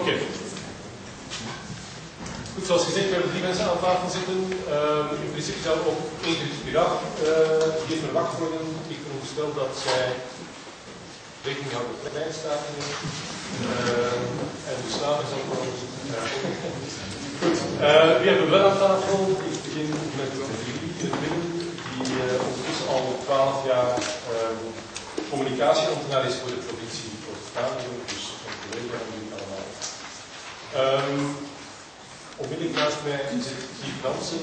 Oké. Goed, zoals gezegd, we hebben 3 mensen aan tafel zitten. In principe zou ook Ingrid Piraf hier verwacht worden. Ik veronderstel dat zij rekening houden met kleinstaten. En de staten zal wel. Goed, wie hebben we wel aan tafel? Ik begin met Julie in het midden, die ondertussen al 12 jaar communicatieambtenaar is voor de provincie Oost-Vlaanderen, dus een collega van jullie allemaal. Onmiddellijk naast mij zit Guy Fransen,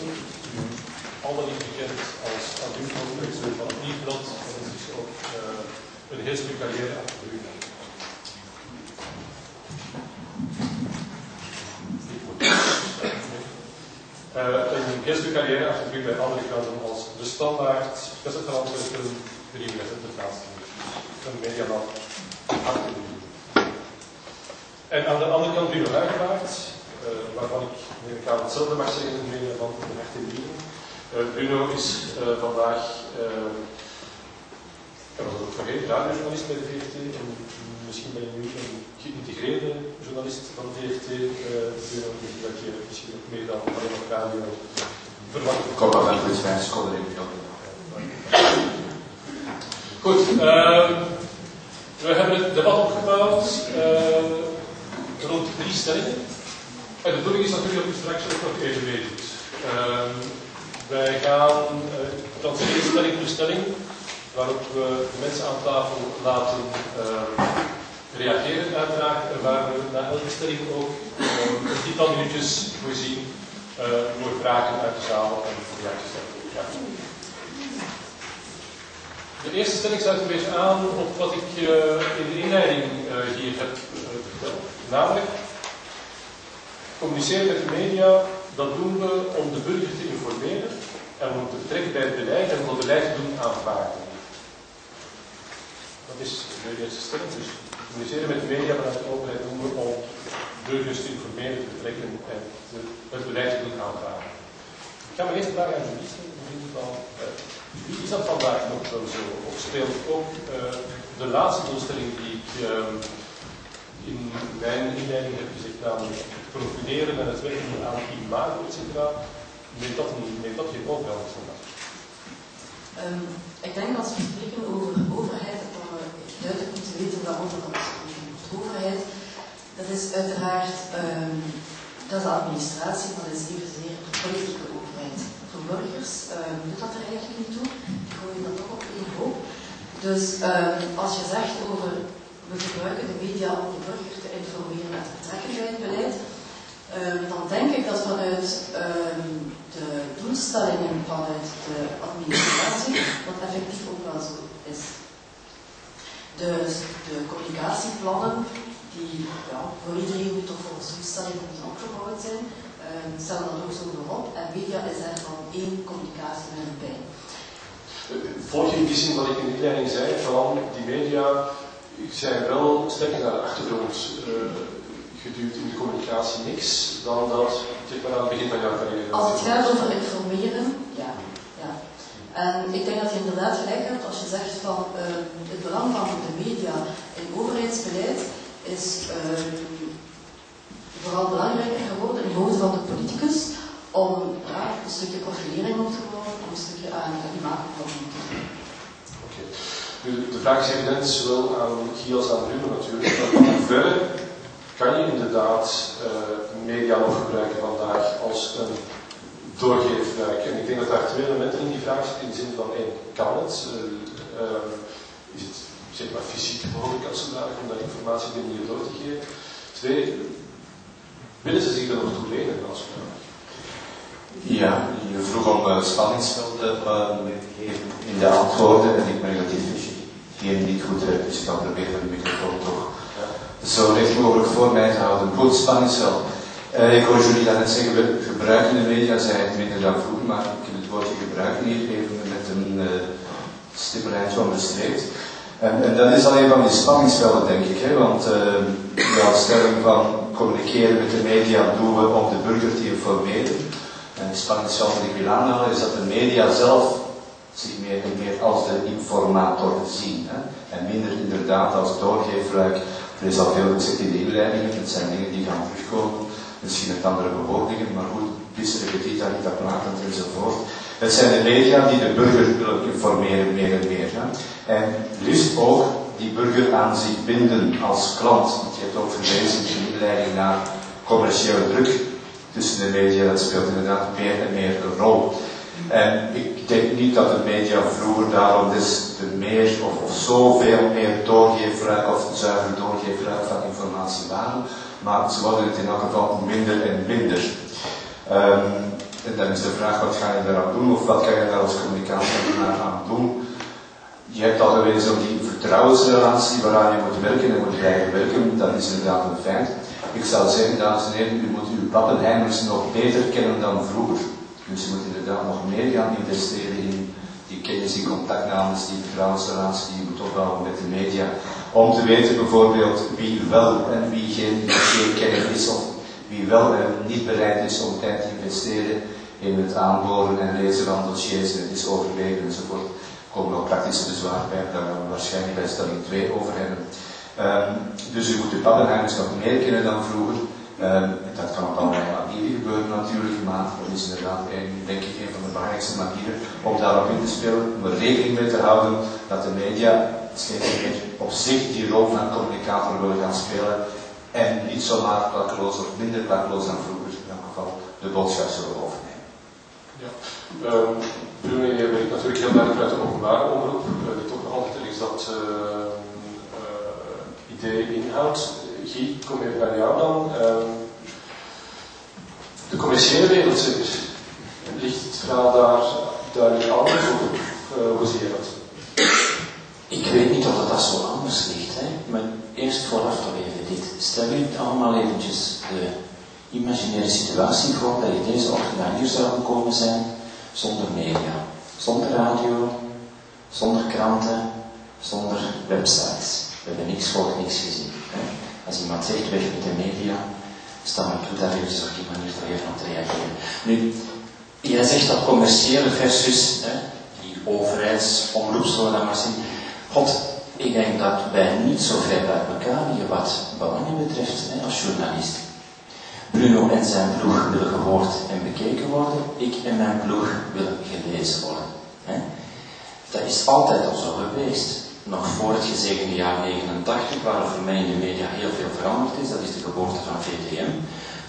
allen niet bekend als adjunct-hoofdredacteur van het Nieuwsblad, en dat is ook een heel stuk carrière achter de rug. Een heel stuk carrière achter de rug bij andere kranten als De Standaard, Presentantwerpen, de Nieuwe Presentatie, een mediaman achter de rug. En aan de andere kant Bruno Huigewaard, waarvan ik hetzelfde mag zeggen, een mediaman van de Hart in Wien. Bruno is vandaag, ik was ook vergeten, radiojournalist bij de VRT en misschien ben je nu een geïntegreerde journalist van de VRT. Bruno, dat je misschien ook meer dan alleen op radio verwacht. Ik kom wel van goed zijn, schoolring. Goed, we hebben het debat opgebouwd rond 3 stellingen. En de bedoeling is natuurlijk dat u straks ook nog even weet. Wij gaan transfereren stelling voor stelling, waarop we de mensen aan tafel laten reageren uiteraard, en waar we na elke stelling ook een tiental minuutjes voorzien voor vragen uit de zaal en reacties. Ja. De eerste stelling sluit een beetje aan op wat ik in de inleiding hier heb verteld, namelijk communiceren met de media, dat doen we om de burger te informeren en om te betrekken bij het beleid en om het beleid te doen aanvaarden. Dat is de eerste stelling. Dus communiceren met de media vanuit de overheid doen we om burgers te informeren, te betrekken en het beleid te doen aanvaarden. Ik ga mijn eerste vraag aan jullie stellen. Wie is dat vandaag nog wel zo? Of speelt ook de laatste doelstelling die ik in mijn inleiding heb gezegd, namelijk profileren en het werken aan imago, etc. Neemt dat geen overhand vandaag? Ik denk dat als we spreken over overheid, dat we duidelijk moeten weten wat dat is. De overheid, dat is uiteraard dat is de administratie, maar dat is evenzeer de politieke overheid. Voor burgers doet dat er eigenlijk niet toe. Die gooien dat toch op één hoop. Dus als je zegt over we gebruiken de media om de burger te informeren en te betrekken bij het beleid, dan denk ik dat vanuit de doelstellingen vanuit de administratie dat effectief ook wel zo is. Dus de communicatieplannen die voor iedereen moet toch volgens doelstellingen moeten opgebouwd zijn, stellen dat ook zo op en media is daar dan één communicatiemiddel bij. Volg je in die zin wat ik in de inleiding zei, vooral die media zijn wel sterk naar de achtergrond geduwd in de communicatie, niks dan dat, zeg maar aan het begin van jouw carrière. Als het gaat over informeren, ja. En ik denk dat je inderdaad gelijk hebt als je zegt van het belang van de media in overheidsbeleid is vooral belangrijker geworden in de hoofden van de politicus om een stukje profilering op te bouwen, om een stukje aan imago te doen. Oké. De vraag is evident, zowel aan Guy als aan Bruno natuurlijk. In hoeverre kan je inderdaad media nog gebruiken vandaag als een doorgeefluik? En ik denk dat daar 2 elementen in die vraag zitten, in de zin van 1, kan het? Is het zeg maar fysiek mogelijk als zodanig om dat informatie op die manier door te geven? 2, willen ze zich er nog toe lenen als zodanig? Ja, je vroeg om spanningsvelden mee te geven in de antwoorden en ik merk dat hier niet goed uit, dus ik kan proberen de microfoon toch zo recht mogelijk voor mij te houden. Goed, spanningsveld. Ik hoor jullie daarnet zeggen, we gebruiken de media, zij het minder dan vroeger, maar ik heb het woordje gebruiken hier even met een stippenlijntje onderstreept. En dat is alleen van die spanningsvelden, denk ik, hè, want de stelling van communiceren met de media doen we om de burger te informeren. En het spanningsveld dat ik wil aanhalen is dat de media zelf zich meer en meer als de informator zien. Hè? En minder inderdaad als doorgeefluik Er is al veel gezegd in de inleidingen, het zijn dingen die gaan terugkomen, misschien met andere bewoordingen, maar goed, bis repetita, niet pratend enzovoort. Het zijn de media die de burger willen informeren, meer en meer. Ja? En liefst ook die burger aan zich binden als klant. Want je hebt ook verwezen in de inleiding naar commerciële druk tussen de media, dat speelt inderdaad meer en meer een rol. En ik denk niet dat de media vroeger daarom dus de meer of zoveel meer doorgeefluik of zuiver doorgeefluik van informatie waren, maar ze worden het in elk geval minder en minder. En dan is de vraag, wat ga je daaraan doen, of wat kan je daar als communicatieambtenaar aan doen? Je hebt al gewezen op die vertrouwensrelatie waaraan je moet werken en moet blijven werken, dat is inderdaad een feit. Ik zou zeggen, dames en heren, u moet uw pappenheimers nog beter kennen dan vroeger. Dus je moet inderdaad nog meer gaan investeren in die kennis, die contactnames, die vertrouwensrelatie die je moet opbouwen met de media. Om te weten bijvoorbeeld wie wel en wie geen kenner is, of wie wel en niet bereid is om tijd te investeren in het aanboren en lezen van dossiers en het is overwegen enzovoort. Er komen ook praktische bezwaren bij, daar gaan we waarschijnlijk bij stelling 2 over hebben. Dus u moet de pappenheimers nog meer kennen dan vroeger. Dat kan op allerlei manieren gebeuren natuurlijk, maar dat is inderdaad denk ik een van de belangrijkste manieren om daarop in te spelen, om er rekening mee te houden dat de media steeds meer op zich die rol van communicator willen gaan spelen en niet zomaar klakkeloos of minder klakkeloos dan vroeger in elk geval de boodschap zullen overnemen. Ja. Bruno, je werkt natuurlijk heel duidelijk uit de openbare omroep, die toch nog altijd is dat idee inhoudt. Guy, kom even bij jou dan. De commerciële wereld zeker. Ligt het verhaal daar duidelijk anders of hoe zie je dat? Ik weet niet of dat zo anders ligt, hè? Maar eerst vooraf toch even dit. Stel je allemaal eventjes de imaginaire situatie voor dat je deze ochtend naar hier zou gekomen zijn zonder media, zonder radio, zonder kranten, zonder websites. We hebben niks gehoord, niks gezien. Hè? Als iemand zegt weg met de media, staan we toe daar eventjes op die manier voor even op te reageren. Nu, jij zegt dat commerciële versus die overheidsomroep, zullen we dat maar zien. God, ik denk dat wij niet zo ver uit elkaar liggen wat belangen betreft als journalist. Bruno en zijn ploeg willen gehoord en bekeken worden. Ik en mijn ploeg willen gelezen worden. Hè? Dat is altijd al zo geweest. Nog voor het gezegende jaar 89, waar er voor mij in de media heel veel veranderd is. Dat is de geboorte van VTM.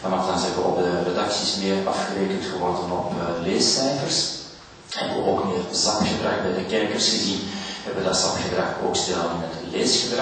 Vanaf dan zijn we op de redacties meer afgerekend geworden op leescijfers. Hebben we ook meer zapgedrag bij de kijkers gezien. Hebben we dat zapgedrag ook stilaan in het leesgedrag.